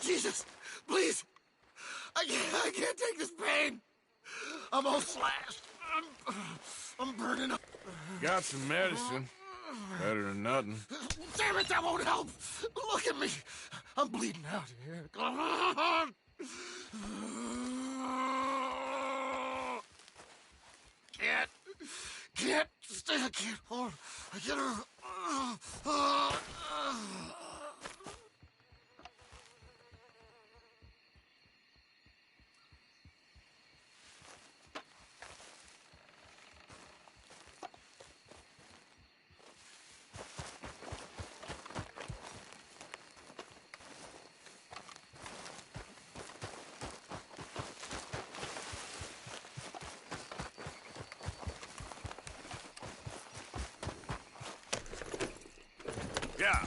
Jesus, please. I can't take this pain. I'm all slashed. I'm burning up. Got some medicine. Better than nothing. Damn it, that won't help. Look at me. I'm bleeding out here. Come on. Can't stay. I can't hold. I can't. Yeah.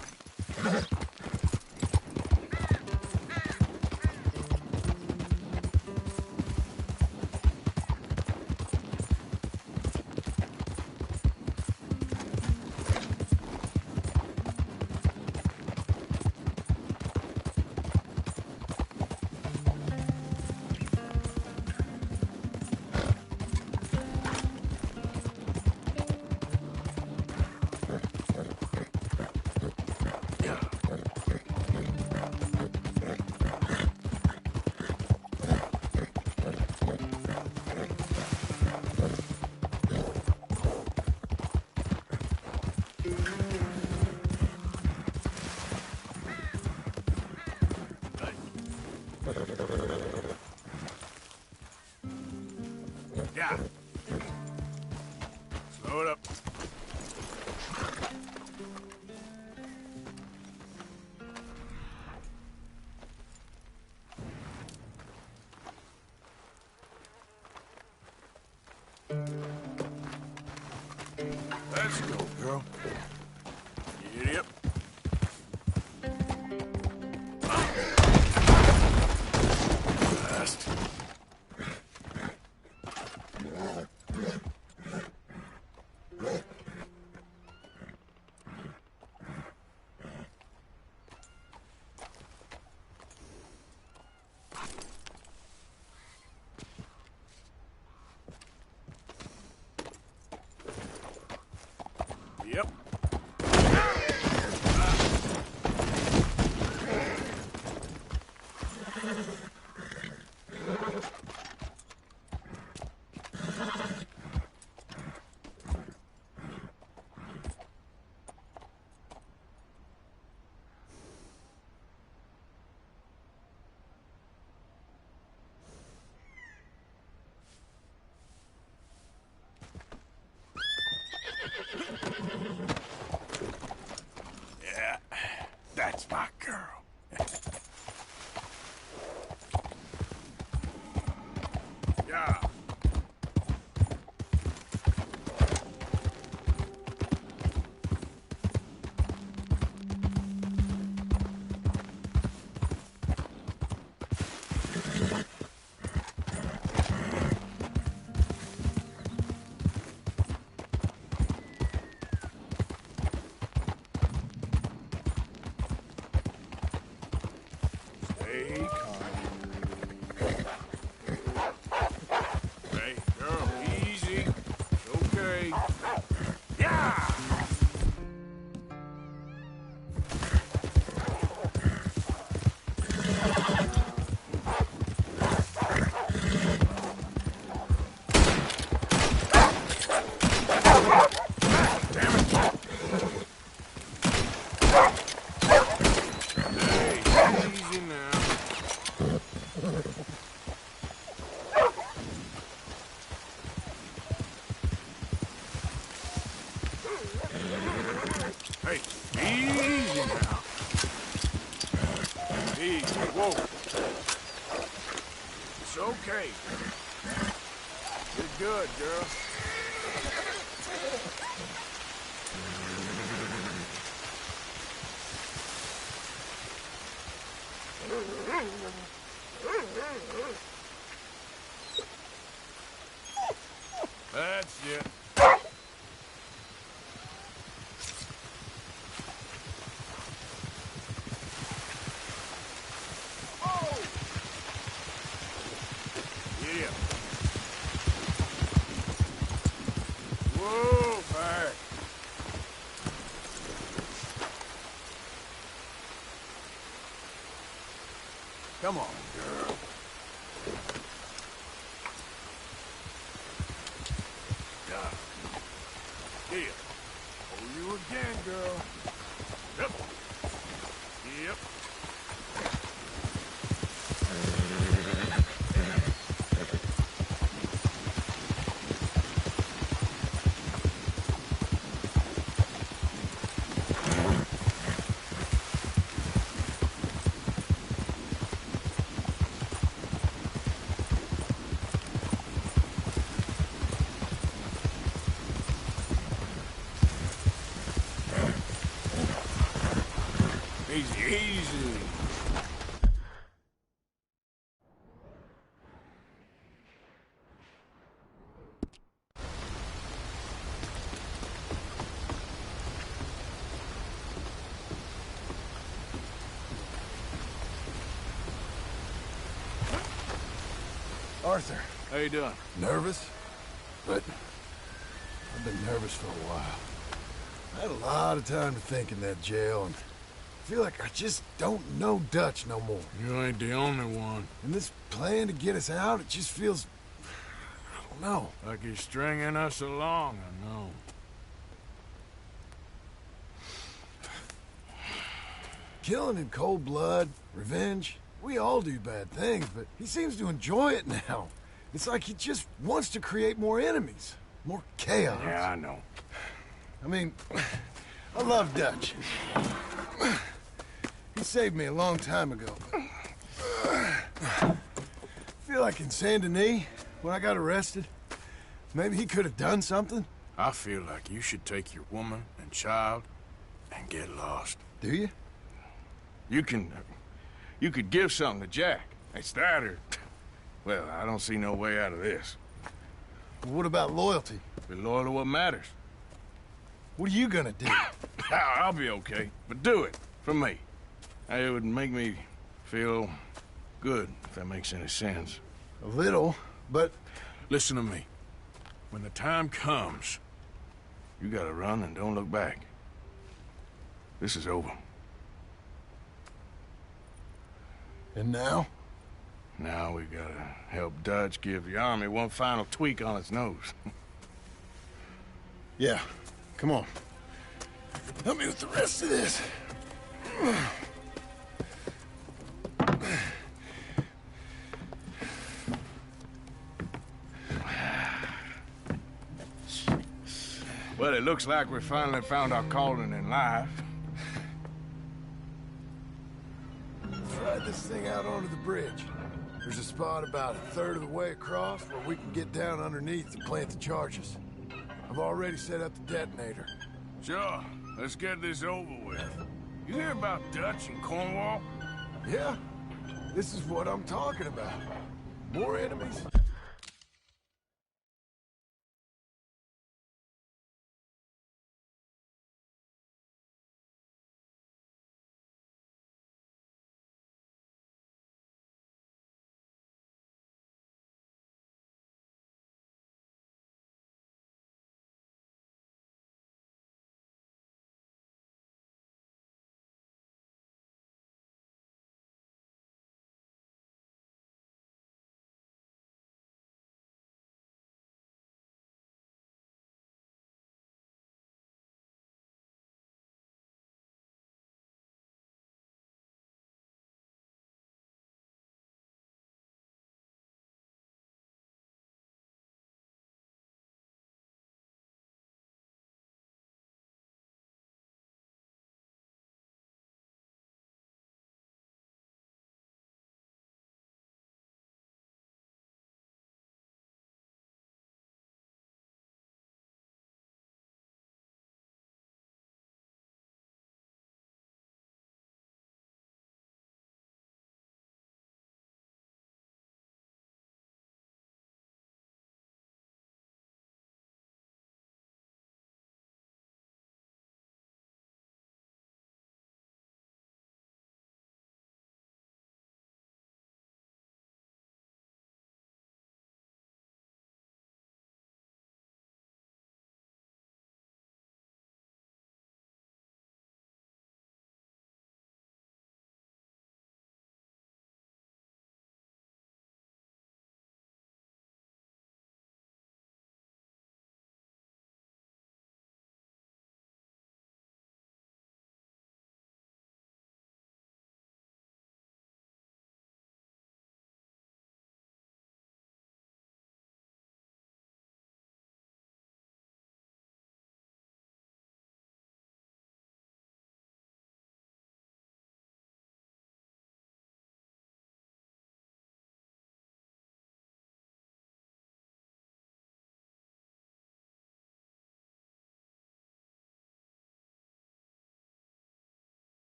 Yeah. Slow it up. Let's go, girl. Giddy up. Fast. Yep. Yeah, that's my girl. Yeah. Stay calm. Hey, girl, easy. It's okay. Yeah! Damn it! Hey, easy now. Hey, easy now. Easy, whoa. It's okay. You're good, girl. That's it. Come on, girl. Here. Oh, you again, girl. Yep. Yep. Easy, easy. Arthur, How you doing? nervous? But I've been nervous for a while. I had a lot of time to think in that jail, and I feel like I just don't know Dutch no more. You ain't the only one. And this plan to get us out, it just feels... I don't know. Like he's stringing us along, I know. Killing in cold blood, revenge, we all do bad things, but he seems to enjoy it now. It's like he just wants to create more enemies, more chaos. Yeah, I know. I mean, I love Dutch. He saved me a long time ago. I feel like in Saint Denis, when I got arrested, maybe he could have done something. I feel like you should take your woman and child and get lost. Do you? You could give something to Jack. It's that or... Well, I don't see no way out of this. But what about loyalty? Be loyal to what matters. What are you gonna do? I'll be okay, but do it, for me. It would make me feel good, if that makes any sense. A little, but... Listen to me. When the time comes, you gotta run and don't look back. This is over. And now? Now we gotta help Dutch give the army one final tweak on its nose. Yeah, come on. Help me with the rest of this. Well, it looks like we finally found our calling in life. Let's ride this thing out onto the bridge. There's a spot about a third of the way across where we can get down underneath and plant the charges. I've already set up the detonator. Sure, let's get this over with. You hear about Dutch and Cornwall? Yeah, this is what I'm talking about. More enemies,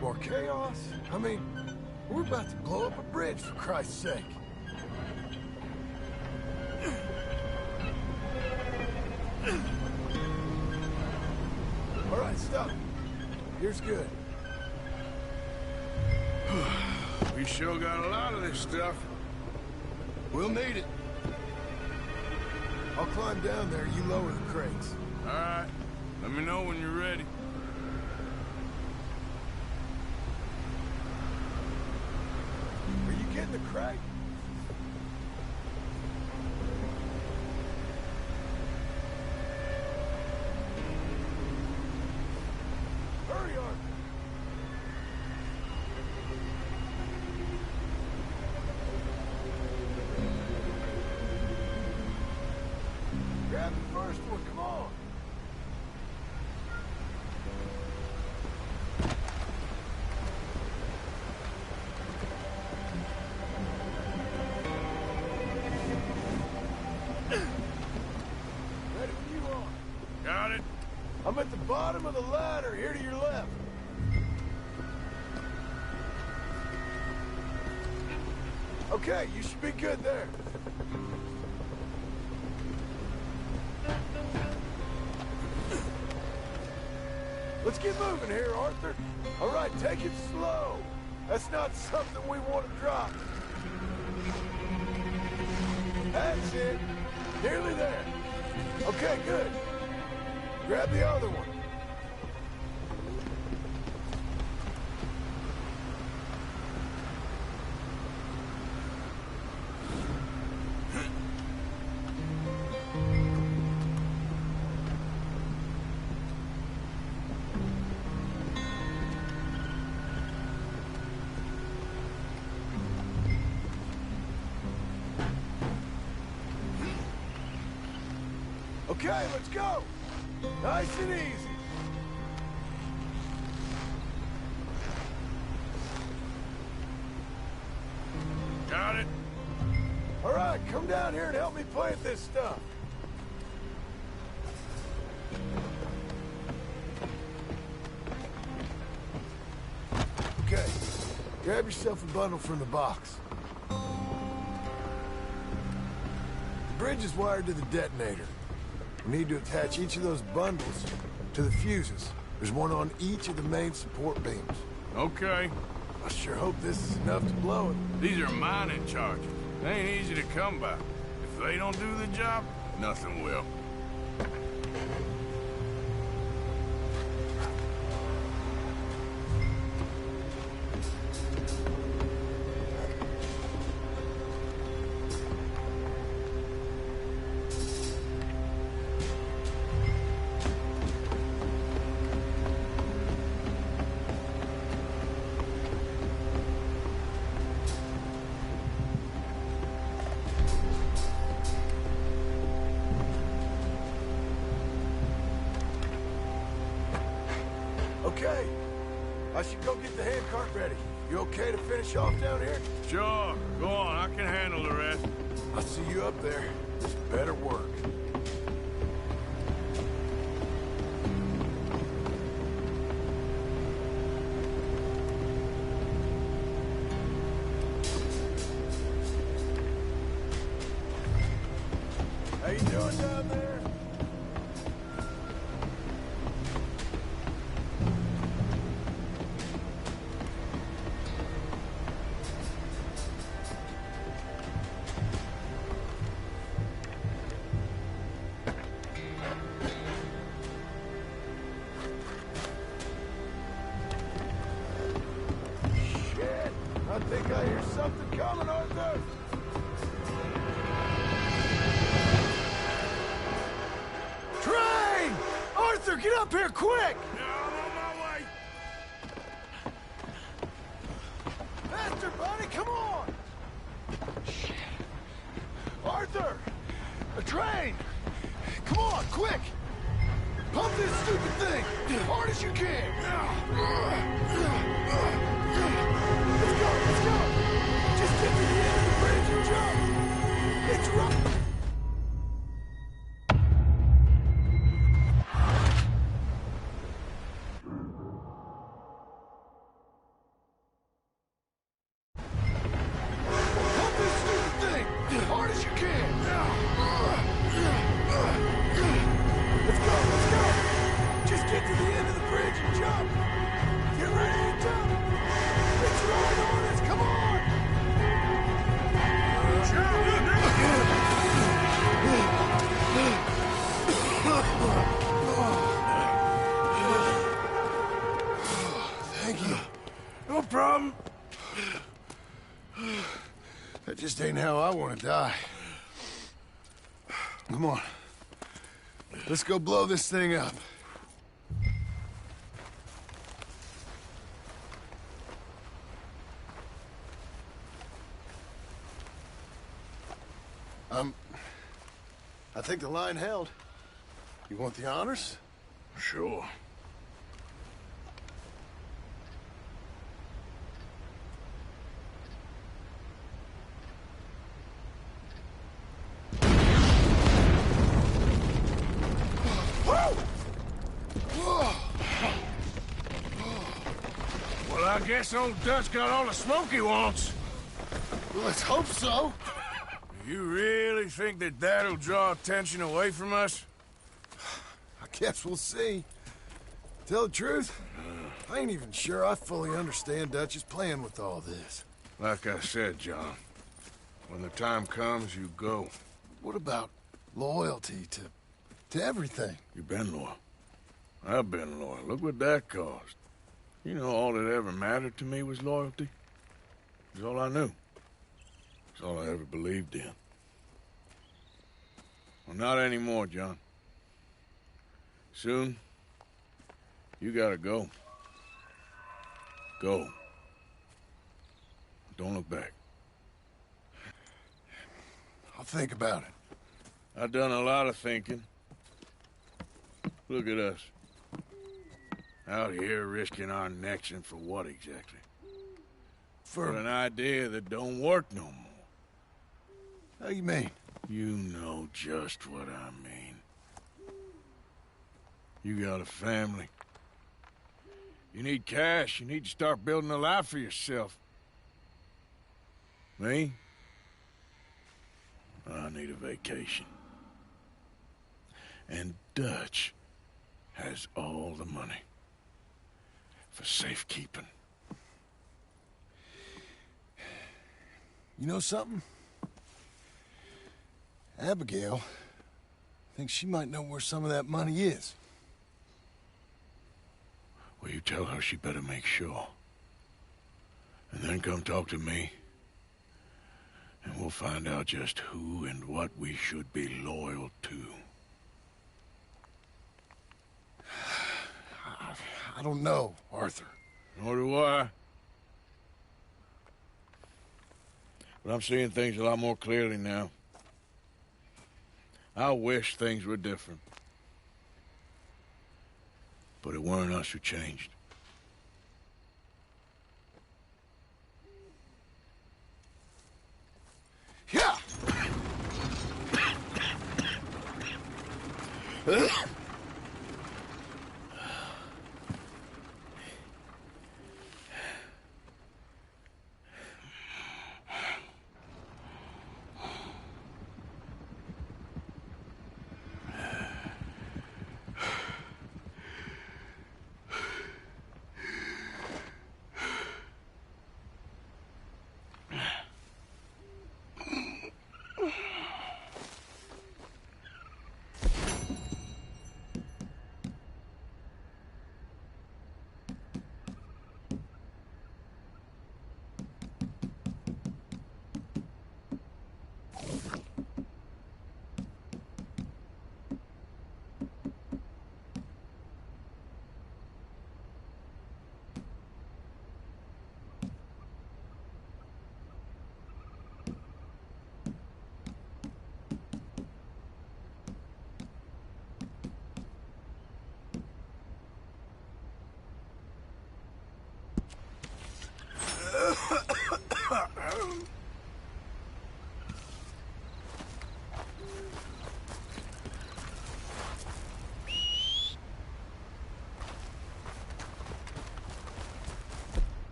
More chaos? I mean, we're about to blow up a bridge, for Christ's sake. All right, stop. Here's good. We sure got a lot of this stuff. We'll need it. I'll climb down there, you lower the crates. All right. Let me know when you're ready. Are you getting the crate? Hurry, Arthur. Grab the first one, come on. Ready when you are. Got it? I'm at the bottom of the ladder, here to your left. Okay, you should be good there. Let's get moving here, Arthur. All right, take it slow. That's not something we want to drop. That's it. Nearly there. Okay, good. Grab the other one. Okay, let's go. Nice and easy. Got it? All right, come down here and help me plant this stuff. Okay, grab yourself a bundle from the box. The bridge is wired to the detonator. We need to attach each of those bundles to the fuses. There's one on each of the main support beams. Okay. I sure hope this is enough to blow it. These are mining charges. They ain't easy to come by. If they don't do the job, nothing will. Okay, I should go get the handcart ready. You okay to finish off down here? Sure. Go on. I can handle the rest. I'll see you up there. This better work. How you doing down there? Shit! I think I hear something coming, Arthur! Train! Arthur, get up here quick! Yeah, I'm on my way. Faster, buddy, come on! Shit. Arthur! A train! Come on, quick! Pump this stupid thing! As hard as you can! Let's go! Just get to the end of the bridge and jump! It's rough! Thank you. No problem. That just ain't how I want to die. Come on. Let's go blow this thing up. I think the line held. You want the honors? Sure. Well, I guess old Dutch got all the smoke he wants. Well, let's hope so. You really think that that'll draw attention away from us? I guess we'll see. Tell the truth, I ain't even sure I fully understand Dutch's plan with all this. Like I said, John, when the time comes, you go. What about loyalty to everything? You've been loyal. I've been loyal. Look what that cost. You know, all that ever mattered to me was loyalty. It's all I knew. It's all I ever believed in. Well, not anymore, John. Soon, you gotta go. Go. Don't look back. I'll think about it. I've done a lot of thinking. Look at us. Out here risking our necks, and for what exactly? For an idea that don't work no more. How you mean? You know just what I mean. You got a family. You need cash. You need to start building a life for yourself. Me? I need a vacation. And Dutch has all the money for safekeeping. You know something? Abigail thinks she might know where some of that money is. Well, you tell her she better make sure. And then come talk to me. And we'll find out just who and what we should be loyal to. I don't know, Arthur. Nor do I. But I'm seeing things a lot more clearly now. I wish things were different. But it weren't us who changed. Yeah!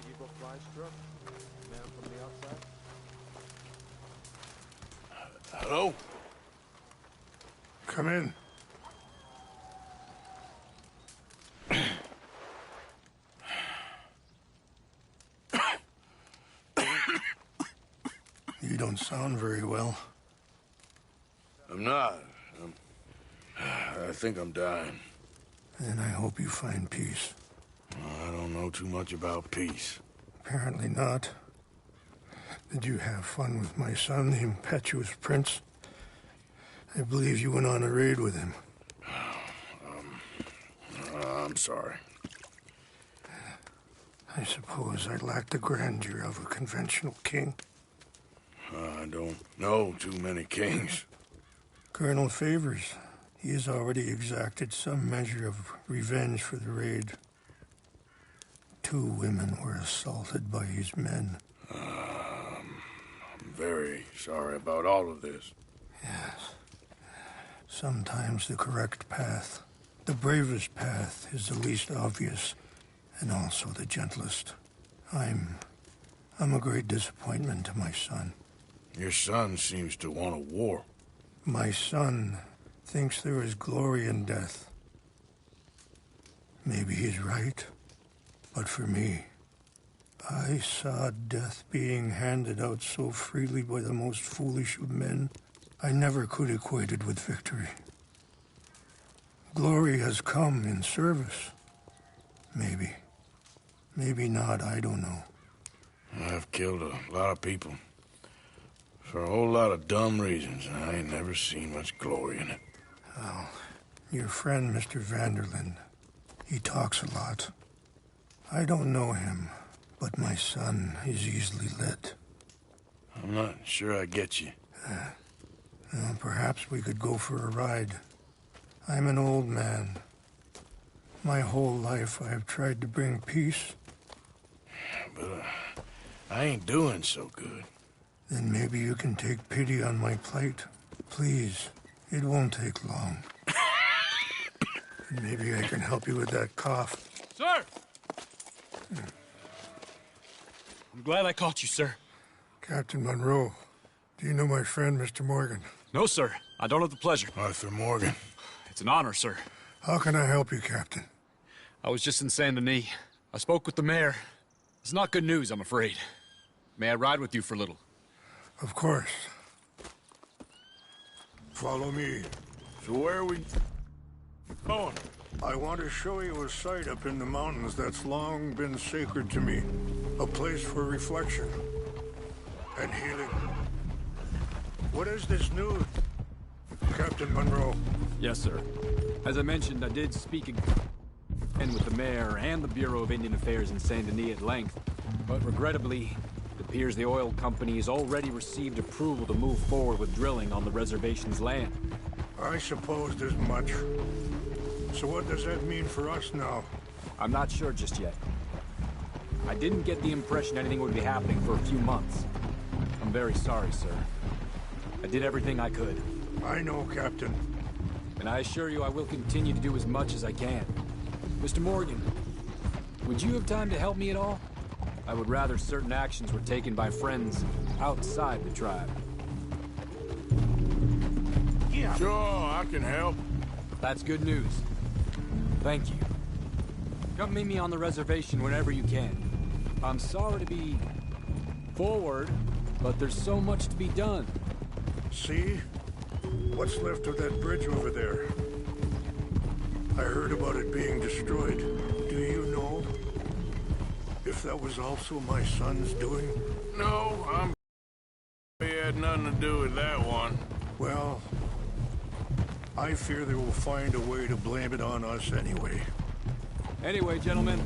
you go Walkhtrough? Man from the outside? Hello? Come in. You don't sound very well. I'm not. I think I'm dying. And I hope you find peace. I don't know too much about peace. Apparently not. Did you have fun with my son, the impetuous prince? I believe you went on a raid with him. I'm sorry. I suppose I lack the grandeur of a conventional king. I don't know too many kings. Colonel Favors, he has already exacted some measure of revenge for the raid. 2 women were assaulted by his men. I'm very sorry about all of this. Yes. Sometimes the correct path, the bravest path, is the least obvious, and also the gentlest. I'm a great disappointment to my son. Your son seems to want a war. My son thinks there is glory in death. Maybe he's right, but for me, I saw death being handed out so freely by the most foolish of men, I never could equate it with victory. Glory has come in service. Maybe. Maybe not, I don't know. I've killed a lot of people. For a whole lot of dumb reasons, and I ain't never seen much glory in it. Well, your friend, Mr. Vanderlyn, he talks a lot. I don't know him, but my son is easily led. I'm not sure I get you. Well, perhaps we could go for a ride. I'm an old man. My whole life I have tried to bring peace. But I ain't doing so good. Then maybe you can take pity on my plight. Please, it won't take long. And maybe I can help you with that cough. Sir! I'm glad I caught you, sir. Captain Monroe, do you know my friend, Mr. Morgan? No, sir. I don't have the pleasure. Arthur Morgan. It's an honor, sir. How can I help you, Captain? I was just in Saint Denis. I spoke with the mayor. It's not good news, I'm afraid. May I ride with you for a little? Of course. Follow me. So where are we going? I want to show you a site up in the mountains that's long been sacred to me. A place for reflection and healing. What is this news, Captain Monroe? Yes, sir. As I mentioned, I did speak again with the mayor and the Bureau of Indian Affairs in Saint Denis at length. But regrettably, it appears the oil company has already received approval to move forward with drilling on the reservation's land. I supposed as much. So what does that mean for us now? I'm not sure just yet. I didn't get the impression anything would be happening for a few months. I'm very sorry, sir. I did everything I could. I know, Captain. And I assure you I will continue to do as much as I can. Mr. Morgan, would you have time to help me at all? I would rather certain actions were taken by friends outside the tribe. Yeah. Sure, I can help. That's good news. Thank you. Come meet me on the reservation whenever you can. I'm sorry to be forward, but there's so much to be done. See? What's left of that bridge over there? I heard about it being destroyed. Do you know if that was also my son's doing? No, he had nothing to do with that one. Well, I fear they will find a way to blame it on us anyway. Anyway, gentlemen,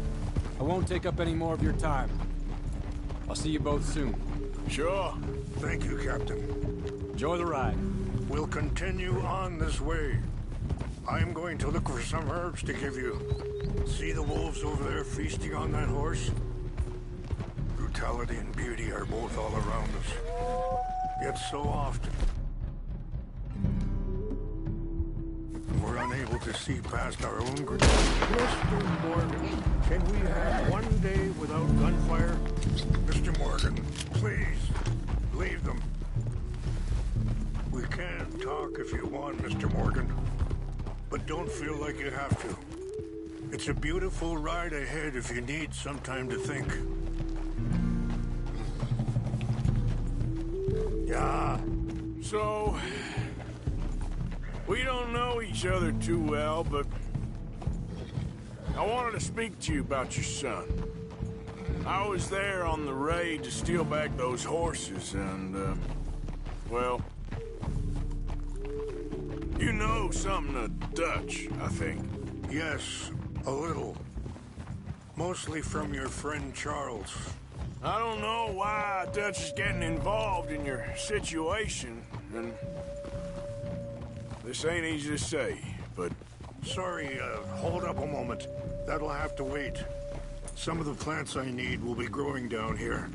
I won't take up any more of your time. I'll see you both soon. Sure. Thank you, Captain. Enjoy the ride. We'll continue on this way. I'm going to look for some herbs to give you. See the wolves over there feasting on that horse? Brutality and beauty are both all around us. Yet so often, we're unable to see past our own group. Mr. Morgan, can we have one day without gunfire? Mr. Morgan, please, leave them. We can talk if you want, Mr. Morgan. But don't feel like you have to. It's a beautiful ride ahead if you need some time to think. Yeah. So, we don't know each other too well, but I wanted to speak to you about your son. I was there on the raid to steal back those horses, and, well, you know something of Dutch, I think. Yes, a little. Mostly from your friend Charles. I don't know why Dutch is getting involved in your situation, and this ain't easy to say, but... Sorry, hold up a moment. That'll have to wait. Some of the plants I need will be growing down here.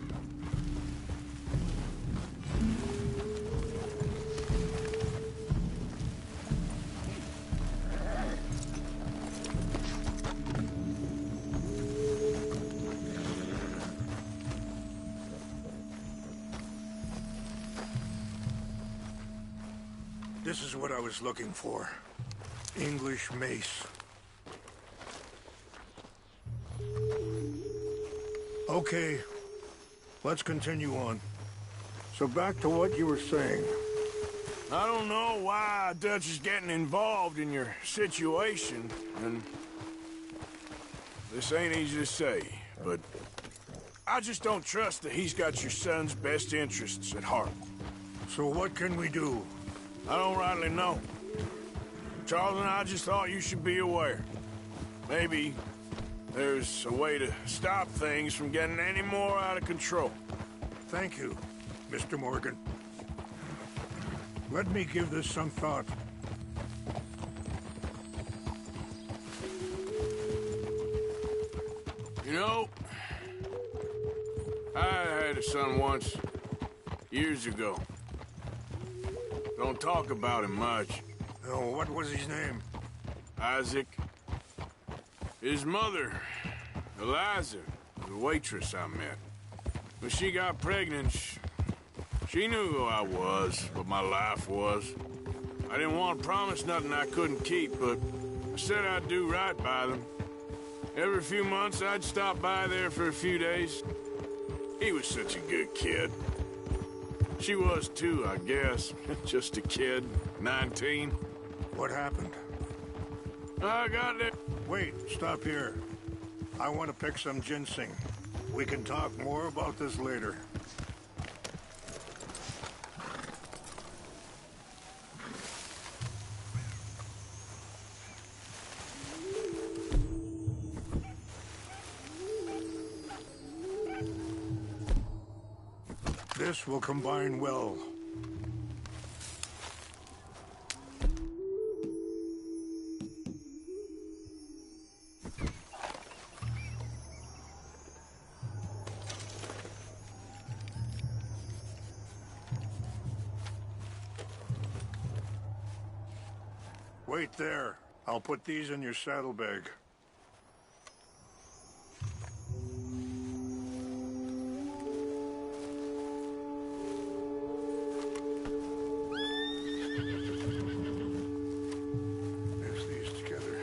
This is what I was looking for. English mace. Okay, let's continue on. So back to what you were saying. I don't know why Dutch is getting involved in your situation, and this ain't easy to say, but I just don't trust that he's got your son's best interests at heart. So what can we do? I don't rightly know. Charles and I just thought you should be aware. Maybe there's a way to stop things from getting any more out of control. Thank you, Mr. Morgan. Let me give this some thought. You know, I had a son once, years ago. Don't talk about him much. Oh, what was his name? Isaac. His mother, Eliza, the waitress I met. When she got pregnant, she knew who I was, what my life was. I didn't want to promise nothing I couldn't keep, but I said I'd do right by them. Every few months, I'd stop by there for a few days. He was such a good kid. She was too, I guess. Just a kid, 19. What happened? I got there. Wait, stop here. I want to pick some ginseng. We can talk more about this later. This will combine well. Wait there. I'll put these in your saddlebag. Mix these together.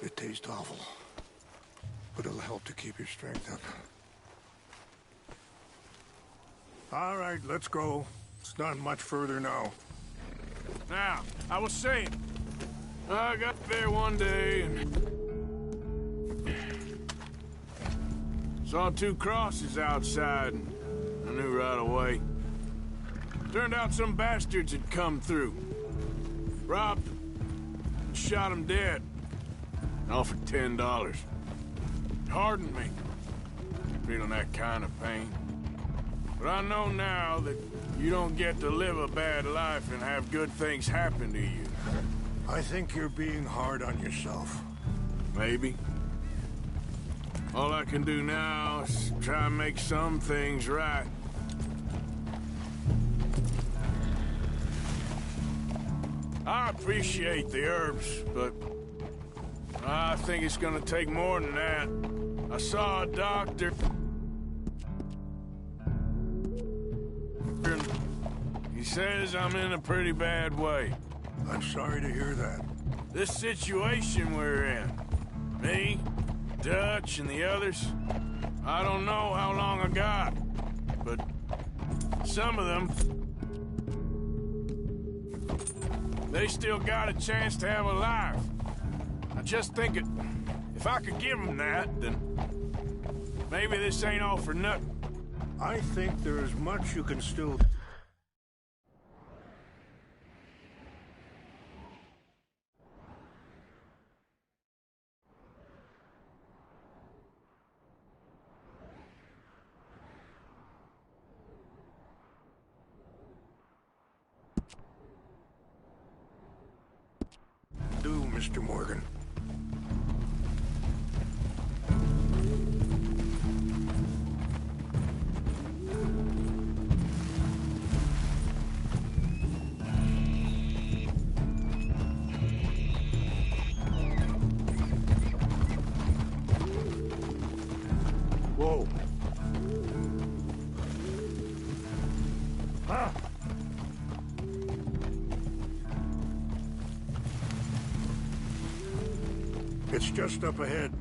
It tastes awful, but it'll help to keep your strength up. All right, let's go. It's not much further now. Now, I was saying, I got there one day and saw two crosses outside, and I knew right away. Turned out some bastards had come through, robbed them, shot them dead, and offered $10. Hardened me, feeling that kind of pain. But I know now that you don't get to live a bad life and have good things happen to you. I think you're being hard on yourself. Maybe. All I can do now is try and make some things right. I appreciate the herbs, but I think it's gonna take more than that. I saw a doctor. He says I'm in a pretty bad way. I'm sorry to hear that. This situation we're in, me, Dutch, and the others, I don't know how long I got, but some of them, they still got a chance to have a life. I just think if I could give them that, then maybe this ain't all for nothing. I think there is much you can still... do, Mr. Morgan. Whoa. Ah! It's just up ahead.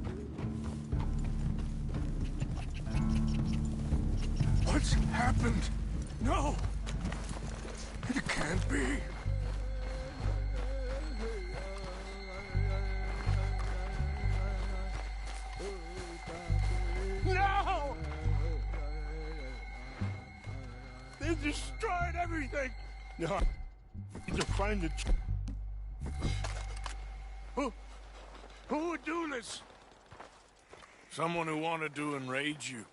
What's happened? No! It can't be. No! They destroyed everything! No, I need to find it. Who would do this? Someone who wanted to enrage you.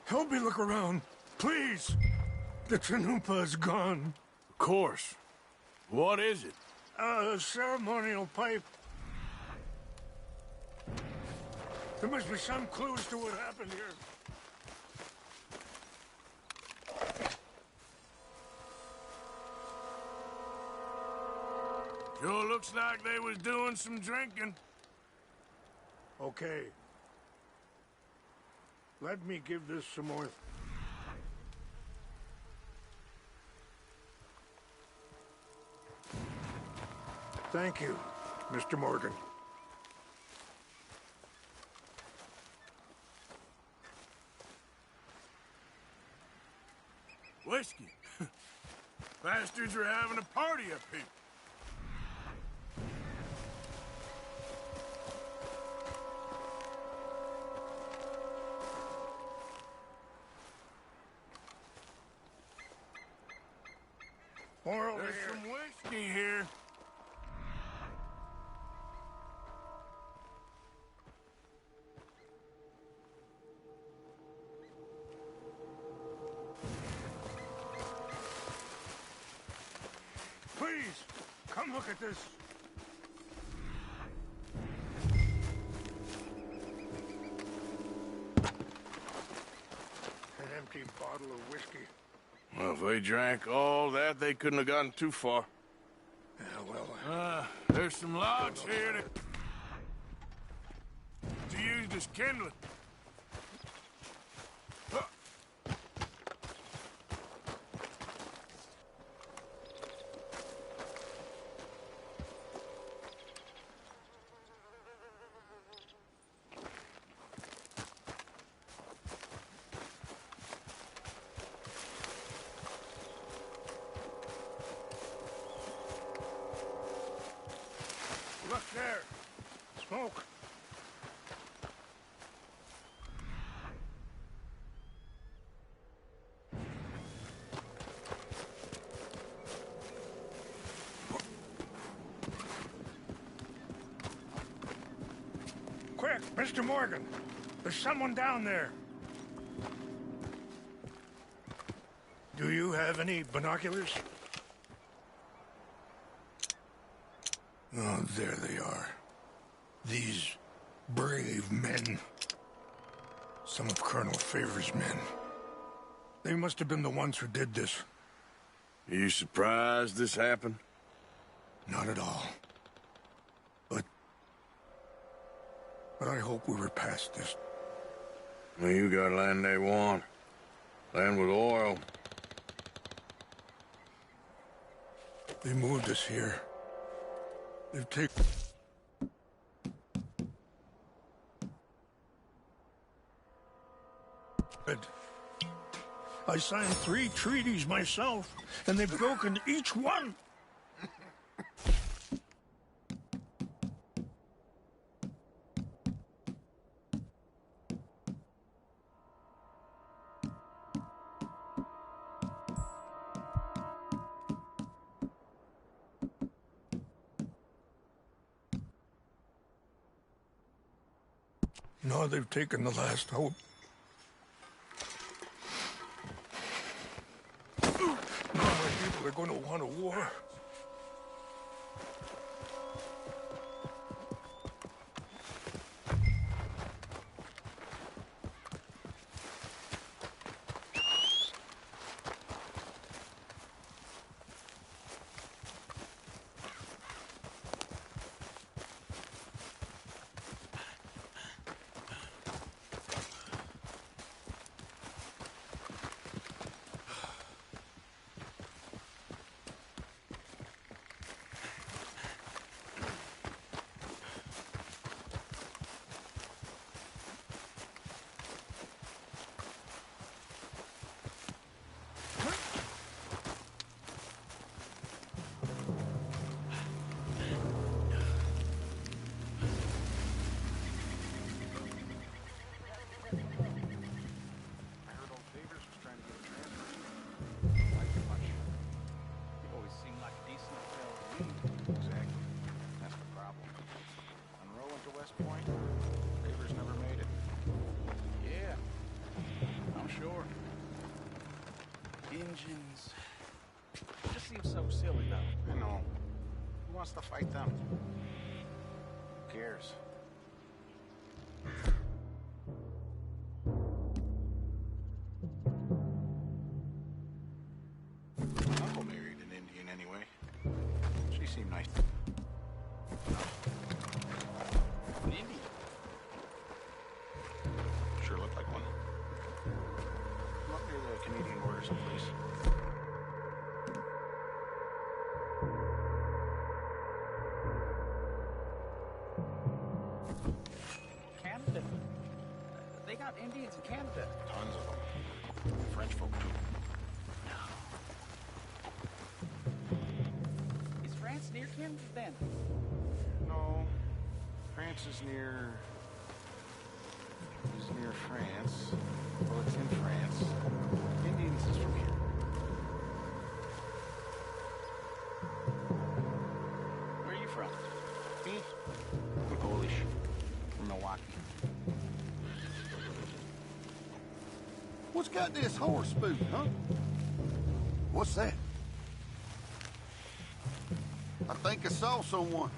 Help me look around, please. The Chanupa is gone. Of course. What is it? A ceremonial pipe. There must be some clues to what happened here. Sure looks like they was doing some drinking. Okay. Let me give this some more... Thank you, Mr. Morgan. Whiskey. Bastards are having a party up here. More over There's here. some whiskey here. Please, come look at this. An empty bottle of whiskey. Well, if they drank all that, they couldn't have gotten too far. Yeah, well... There's some logs here to use as kindling. Look there. Smoke. Quick, Mr. Morgan. There's someone down there. Do you have any binoculars? Oh, there they are. These brave men. Some of Colonel Favor's men. They must have been the ones who did this. Are you surprised this happened? Not at all. But I hope we were past this. Well, you got land they want. Land with oil. They moved us here. They've taken... I signed 3 treaties myself, and they've broken each one. Now they've taken the last hope. Now my people are going to want a war. Engines. It just seems so silly, though. I know. Who wants to fight them? Who cares? My uncle married an Indian anyway. She seemed nice. An Indian? Sure looked like one. Come up near the Canadian border someplace. Canada. They got Indians in Canada. Tons of them. French folk too. Is France near Canada then? No. France is near... France. Well, it's in France. Indians is from here. Where are you from? Me? I'm Polish. From Milwaukee. What's got this horse spook, huh? What's that? I think I saw someone.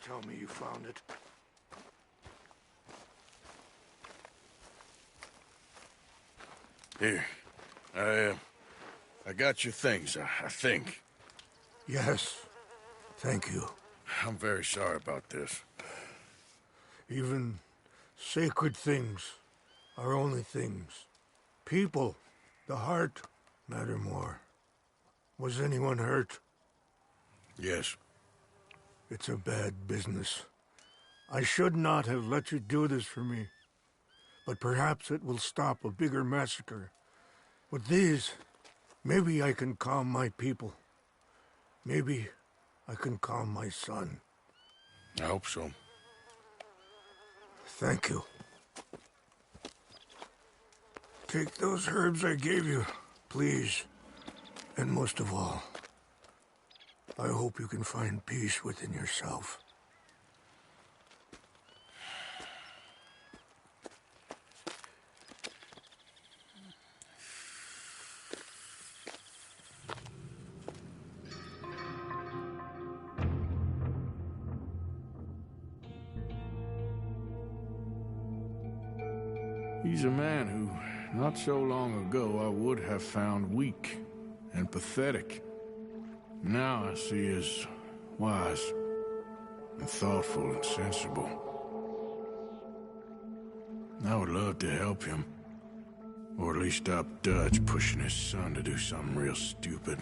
tell me you found it. Here. I got your things, I think. Yes. Thank you. I'm very sorry about this. Even sacred things are only things. People, the heart, matter more. Was anyone hurt? Yes. It's a bad business. I should not have let you do this for me. But perhaps it will stop a bigger massacre. With these, maybe I can calm my people. Maybe I can calm my son. I hope so. Thank you. Take those herbs I gave you, please. And most of all, I hope you can find peace within yourself. He's a man who, not so long ago, I would have found weak and pathetic. Now I see as wise and thoughtful and sensible. I would love to help him, or at least stop Dutch pushing his son to do something real stupid.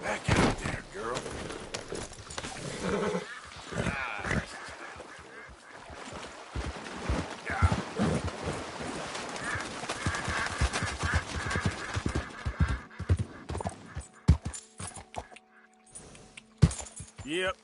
Back out there, girl. Yep.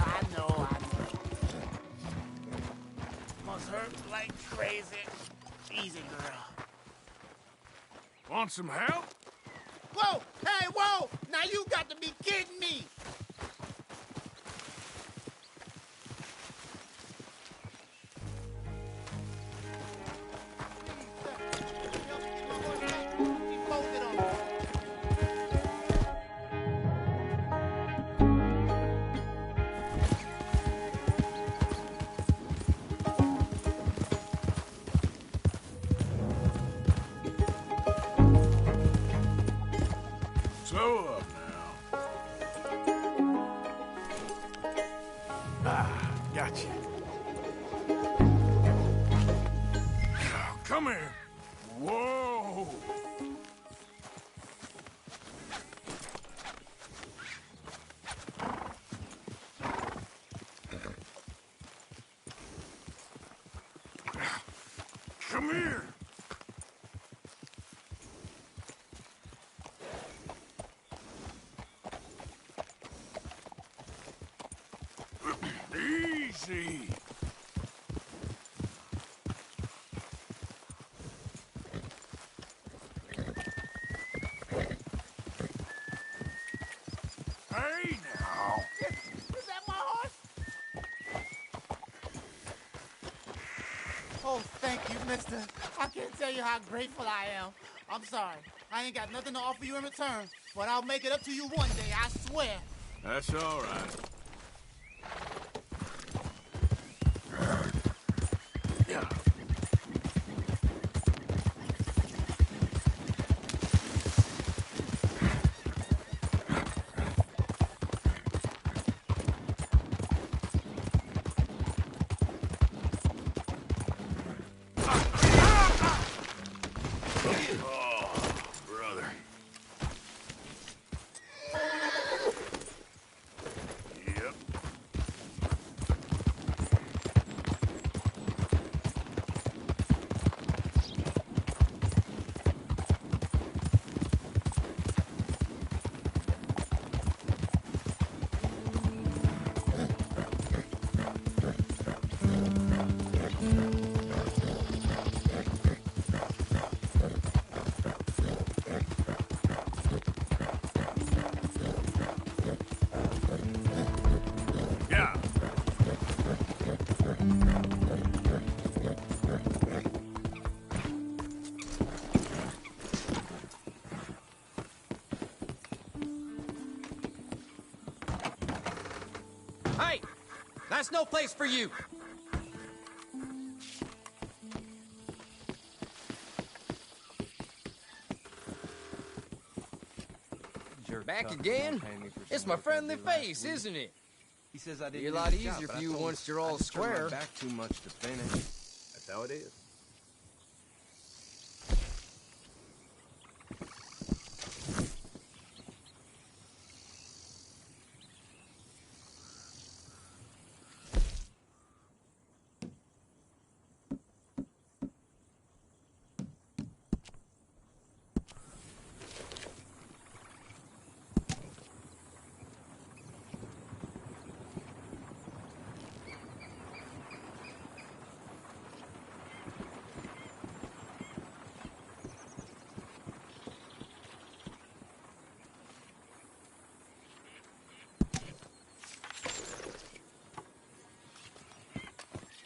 I know. Must hurt like crazy. Easy, girl. Want some help? Whoa! Hey, whoa! Now you got to be kidding me! Slow up now. Gotcha. Now, come here. Whoa! Come here. Easy. Hey now. Is that my horse? Oh, thank you, mister. I can't tell you how grateful I am. I'm sorry. I ain't got nothing to offer you in return, but I'll make it up to you one day, I swear. That's all right. Yeah. Hey! That's no place for you! Back again? It's my friendly face, isn't it? He says I didn't. Be a lot easier for you once you're all square. Back too much to finish. That's how it is.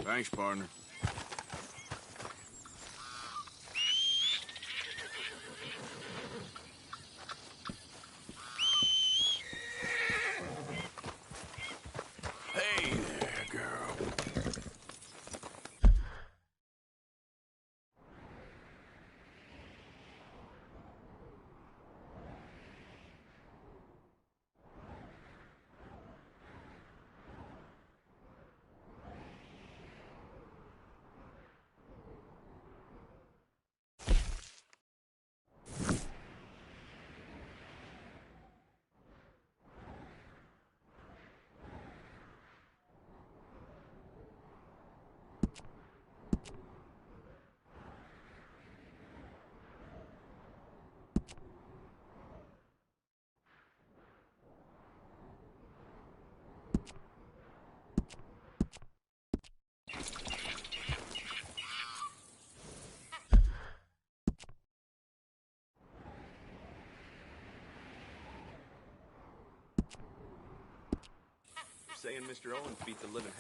Thanks, partner. Hey there, girl. Saying Mr. Owens beat the living.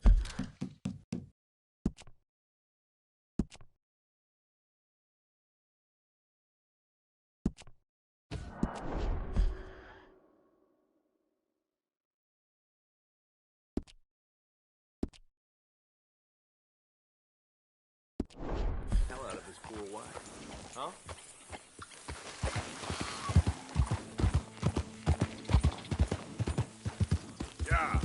Hell out of his poor wife. Huh? Yeah.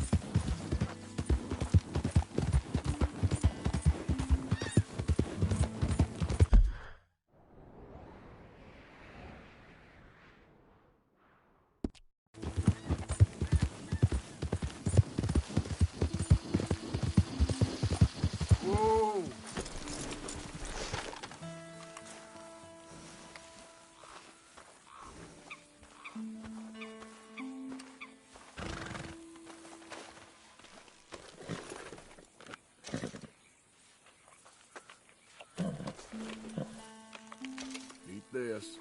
Whoa. Eat this.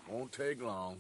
Won't take long.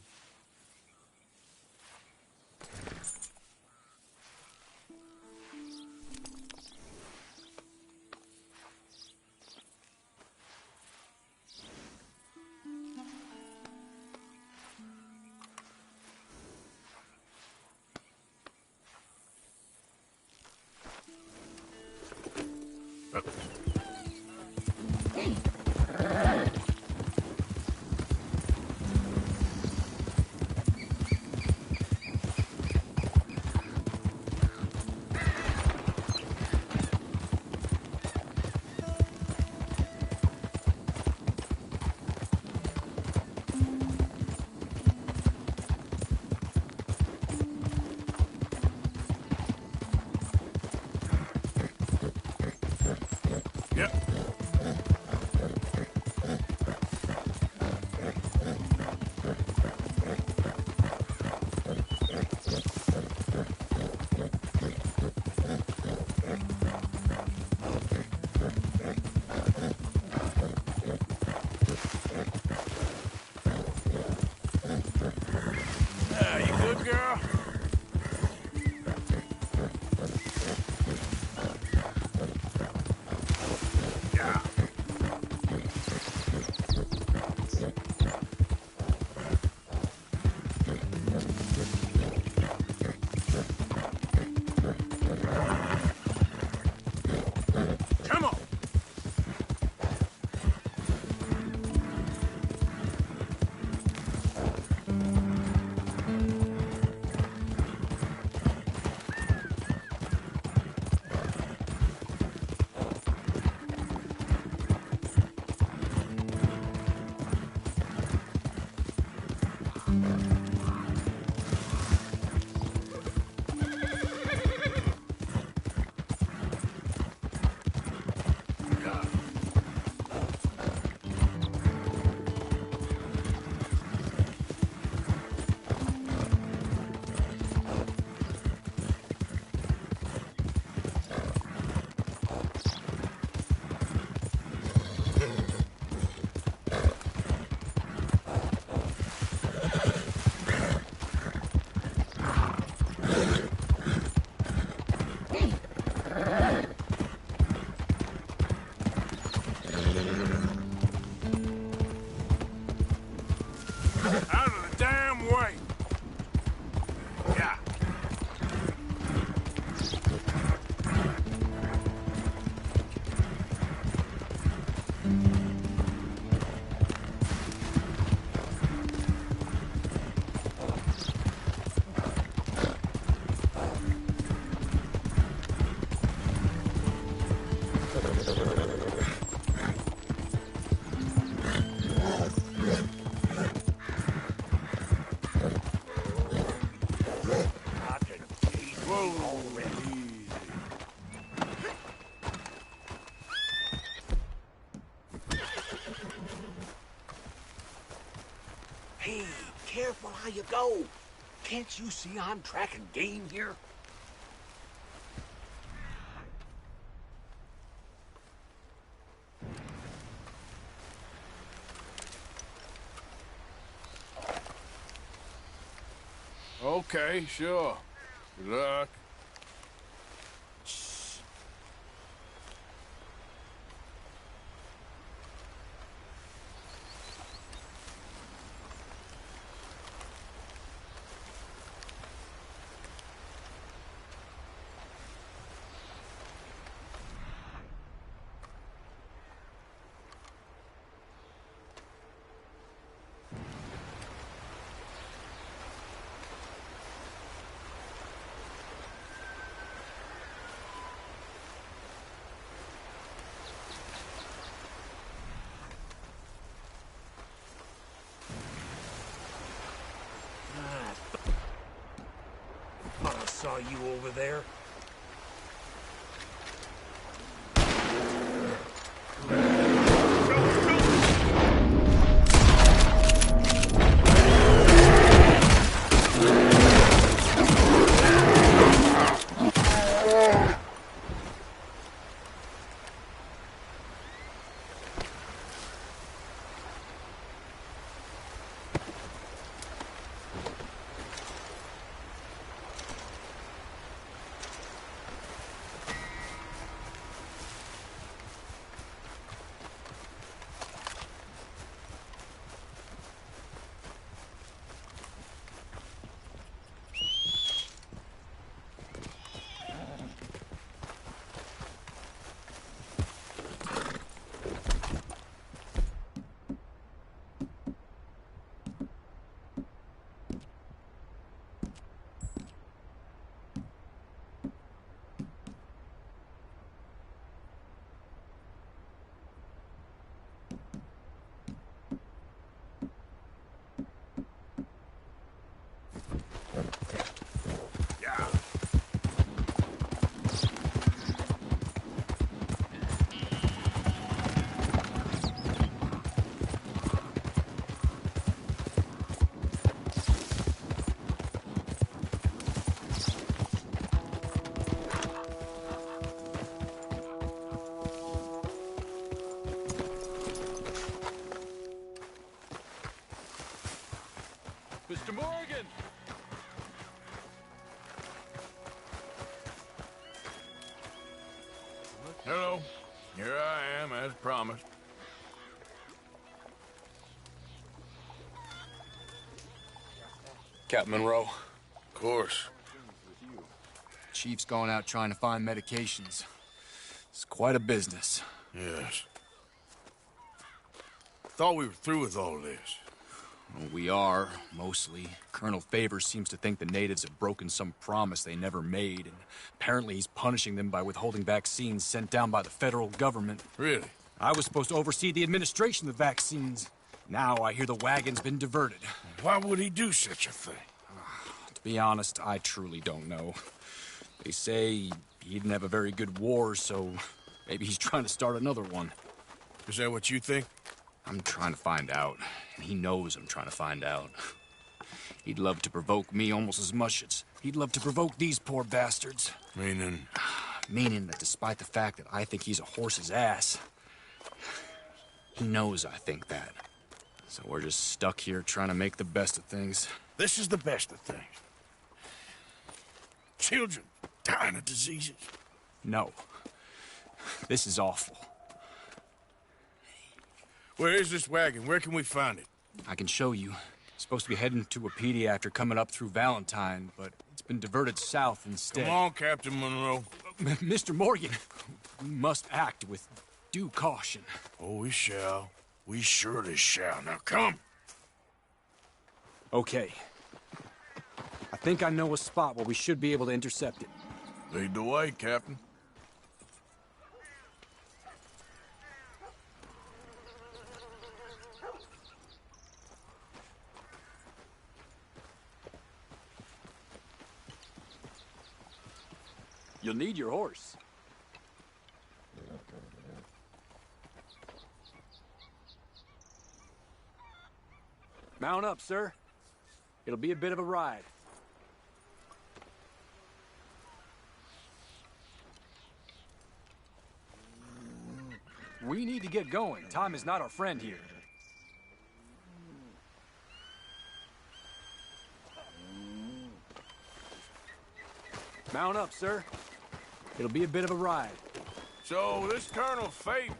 careful how you go. Can't you see I'm tracking game here? Okay, sure. Good luck. Thought I saw you over there. Mr. Morgan! Hello. Here I am, as promised. Captain Monroe. Of course. Chief's going out trying to find medications. It's quite a business. Yes. Thought we were through with all this. Well, we are, mostly. Colonel Favors seems to think the natives have broken some promise they never made, and apparently he's punishing them by withholding vaccines sent down by the federal government. Really? I was supposed to oversee the administration of the vaccines. Now I hear the wagon's been diverted. Why would he do such a thing? To be honest, I truly don't know. They say he didn't have a very good war, so maybe he's trying to start another one. Is that what you think? I'm trying to find out, and he knows I'm trying to find out. He'd love to provoke me almost as much as he'd love to provoke these poor bastards. Meaning? Meaning that despite the fact that I think he's a horse's ass, he knows I think that. So we're just stuck here trying to make the best of things. This is the best of things. Children dying of diseases. No. This is awful. Where is this wagon? Where can we find it? I can show you. It's supposed to be heading to a PD after coming up through Valentine, but it's been diverted south instead. Come on, Captain Monroe. Mr. Morgan, we must act with due caution. Oh, we shall. We surely shall. Now come. Okay. I think I know a spot where we should be able to intercept it. Lead the way, Captain. You'll need your horse. Mount up, sir. It'll be a bit of a ride. We need to get going. Time is not our friend here. Mount up, sir. It'll be a bit of a ride. So, this Colonel Favors,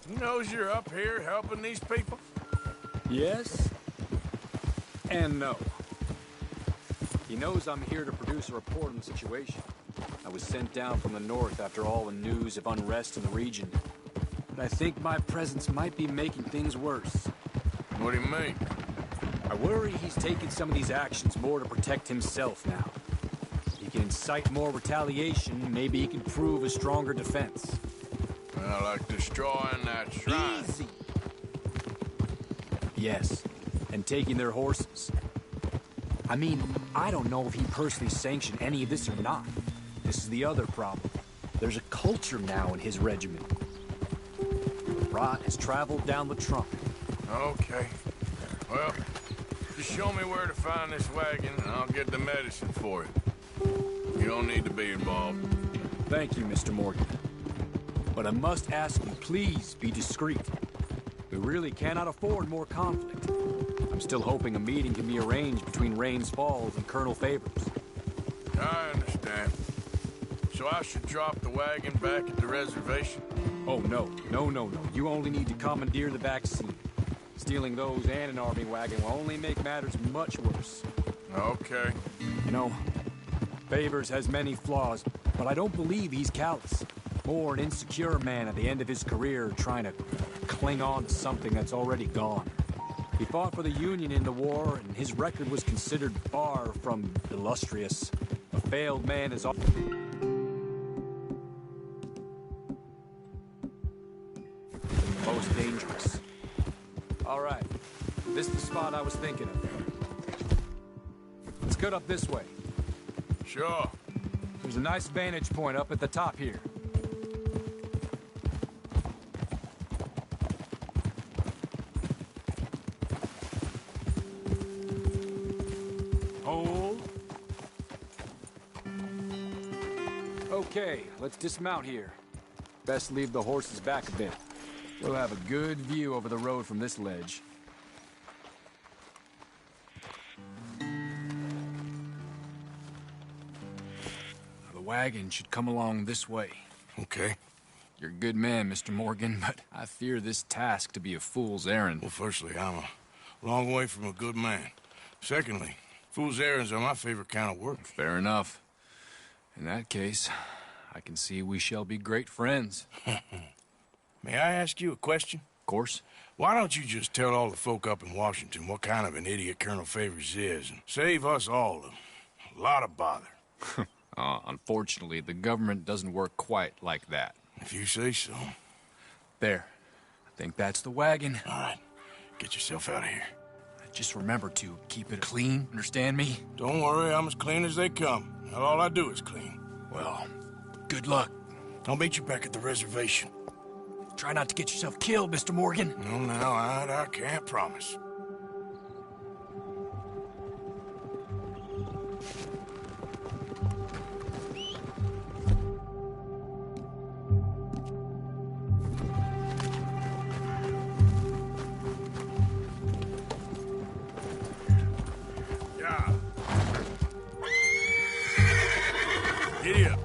he knows you're up here helping these people? Yes and no. He knows I'm here to produce a report on the situation. I was sent down from the north after all the news of unrest in the region. But I think my presence might be making things worse. What do you mean? I worry he's taking some of these actions more to protect himself now. He can incite more retaliation, maybe he can prove a stronger defense. Well, like destroying that shrine. Easy. Yes, and taking their horses. I mean, I don't know if he personally sanctioned any of this or not. This is the other problem. There's a culture now in his regiment. Rot has traveled down the trunk. Okay. Well, just show me where to find this wagon, and I'll get the medicine for you. You don't need to be involved. Thank you, Mr. Morgan. But I must ask you, please be discreet. We really cannot afford more conflict. I'm still hoping a meeting can be arranged between Rains Falls and Colonel Favors. I understand. So I should drop the wagon back at the reservation? Oh, no. No. You only need to commandeer the vaccine. Stealing those and an army wagon will only make matters much worse. Okay. You know, Favors has many flaws, but I don't believe he's callous. More an insecure man at the end of his career trying to cling on to something that's already gone. He fought for the Union in the war, and his record was considered far from illustrious. A failed man is most dangerous. All right, this is the spot I was thinking of. Let's cut up this way. Sure. There's a nice vantage point up at the top here. Hold. Okay, let's dismount here. Best leave the horses back a bit. We'll have a good view over the road from this ledge. The wagon should come along this way. Okay. You're a good man, Mr. Morgan, but I fear this task to be a fool's errand. Well, firstly, I'm a long way from a good man. Secondly, fool's errands are my favorite kind of work. Fair enough. In that case, I can see we shall be great friends. May I ask you a question? Of course. Why don't you just tell all the folk up in Washington what kind of an idiot Colonel Favors is and save us all a lot of bother? Unfortunately, the government doesn't work quite like that. If you say so. There. I think that's the wagon. All right. Get yourself out of here. Just remember to keep it clean, understand me? Don't worry, I'm as clean as they come. Not all I do is clean. Well, good luck. I'll meet you back at the reservation. Try not to get yourself killed, Mr. Morgan. No, I can't promise. Yeah. Giddy up.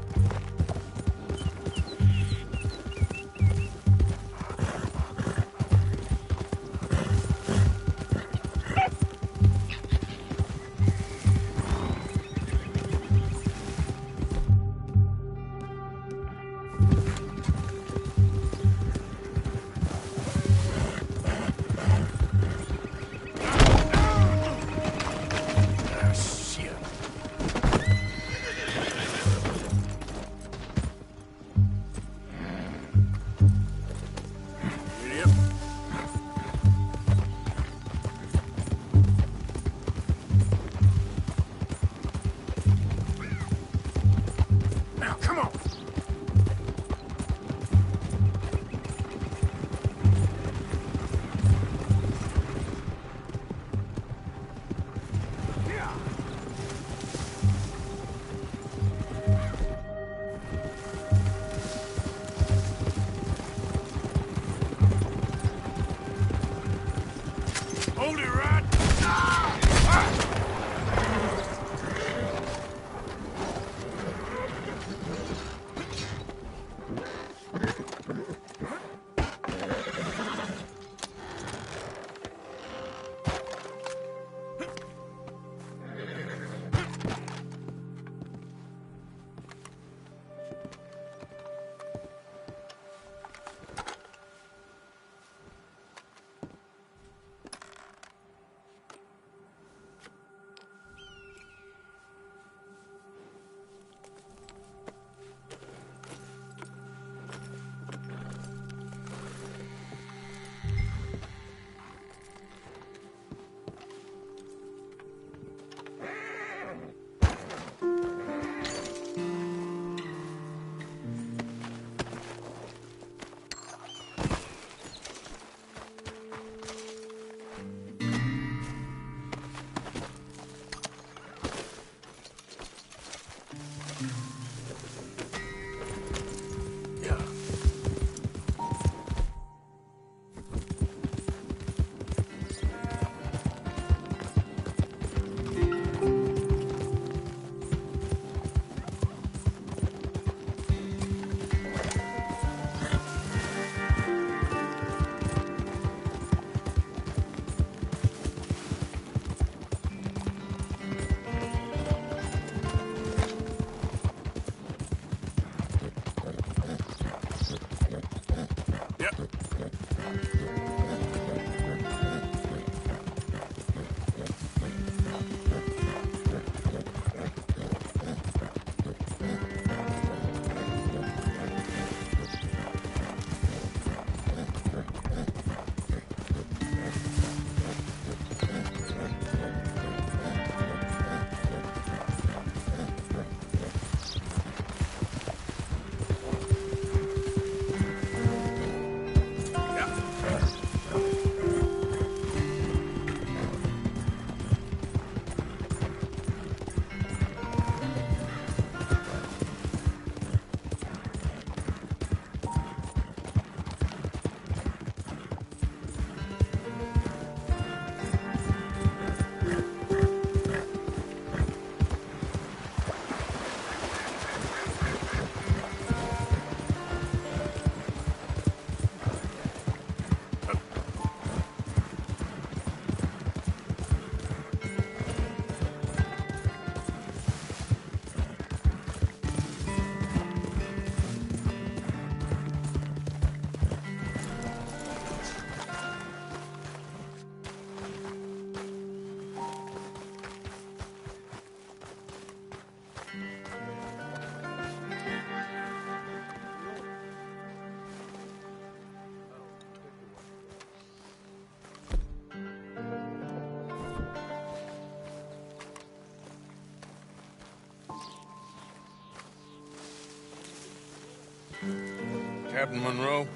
Captain Monroe,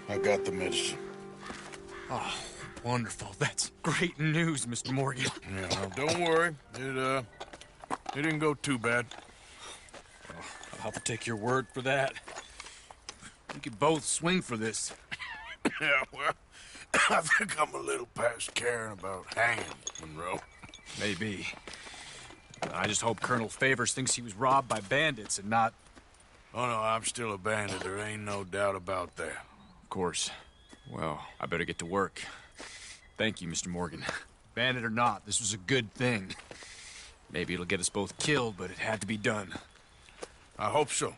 I got the medicine. Oh, wonderful. That's great news, Mr. Morgan. Yeah, well, don't worry. It didn't go too bad. I'll have to take your word for that. We could both swing for this. Yeah, well, I think I'm a little past caring about hanging, Monroe. Maybe. I just hope Colonel Favors thinks he was robbed by bandits and not... Oh, no, I'm still a bandit. There ain't no doubt about that. Of course. Well, I better get to work. Thank you, Mr. Morgan. Bandit or not, this was a good thing. Maybe it'll get us both killed, but it had to be done. I hope so.